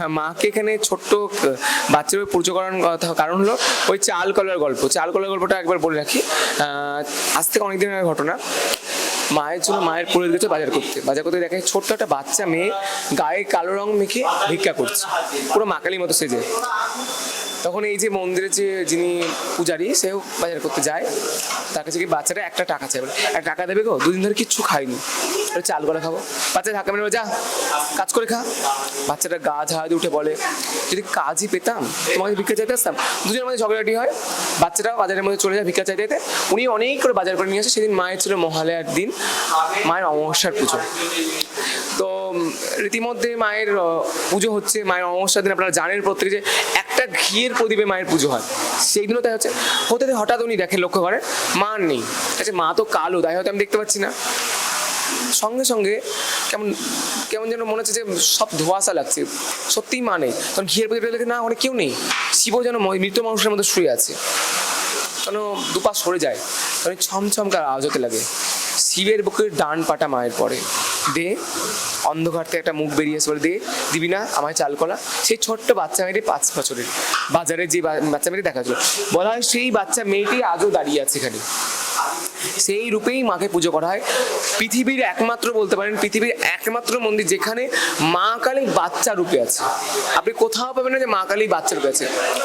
হ্যাঁ, মাকে এখানে ছোট্ট বাচ্চার পুজো করার কথা কারণ হলো ওই চাল কলার গল্প। চাল কলার গল্পটা একবার বলে রাখি। আজ থেকে অনেকদিন আগের ঘটনা। মায়ের জন্য মায়ের পুরোহিত গেছে বাজার করতে দেখে ছোট্ট একটা বাচ্চা মেয়ে গায়ে কালো রং মেখে ভিক্ষা করছে, পুরো মাকালির মতো সেজে। তখন এই যে মন্দিরের যে যিনি পূজারী সেও বাজার করতে যায়, তার কাছে কি বাচ্চাটা একটা টাকা চাই, বলে একটা টাকা দেবে গো, দুদিন ধরে কিচ্ছু খাইনি, চাল করে খাবো। বাচ্চা ধাক্কা মেরে যা কাজ করে খা। বাচ্চাটা গা ঝাড়া দিয়ে উঠে বলে, যদি কাজই পেতাম তোমাকে ভিক্ষা চাইতে আসতাম। দুজনের মধ্যে ঝগড়াটি হয়, বাচ্চাটাও বাজারের মধ্যে চলে যায় ভিক্ষা চাইতে যেতে। উনি অনেক করে বাজার করে নিয়ে আসে। সেদিন মায়ের ছিল মহালয়ার দিন, মায়ের অমাবস্যার পুজো। তো রীতিমধ্যে মায়ের পুজো হচ্ছে। মায়ের অমাবস্যার দিন আপনারা জানেন প্রত্যেকে যে একটা ঘিয়ের প্রদীপে মায়ের পুজো হয়। সেই দিনও তাই হচ্ছে। হঠাৎ উনি দেখেন, লক্ষ্য করেন মা নেই। আচ্ছা, মা তো কালো, তাই হয়তো আমি দেখতে পাচ্ছি না। সঙ্গে সঙ্গে কেমন কেমন যেন মনে হচ্ছে যে সব ধোঁয়াশা লাগছে, সত্যিই মা নেই। তখন ঘিয়ের প্রদীপে দেখে না, অনেক কেউ নেই। শিবও যেন মৃত মানুষের মধ্যে শুয়ে আছে, কেন দুপা সরে যায়, তখন ছমছমকার আওয়াজ হতে লাগে। শিবের বুকের ডান পাটা মায়ের পড়ে, দে। অন্ধকার থেকে একটা মুখ বেরিয়ে এসে বলে, দে, দিবি না আমায় চাল কলা। সেই ছোট্ট বাচ্চা মেয়েটি 5 বছরের, বাজারে যে বাচ্চা মেয়েটি দেখা যায়, বলা হয় সেই বাচ্চা মেয়েটি আজও দাঁড়িয়ে আছে এখানে। সেই রূপেই মাকে পুজো করা হয়। পৃথিবীর একমাত্র, বলতে পারেন পৃথিবীর একমাত্র মন্দির যেখানে মা কালী বাচ্চা রূপে আছে। আপনি কোথাও পাবেন না যে মা কালী বাচ্চা রূপে আছে।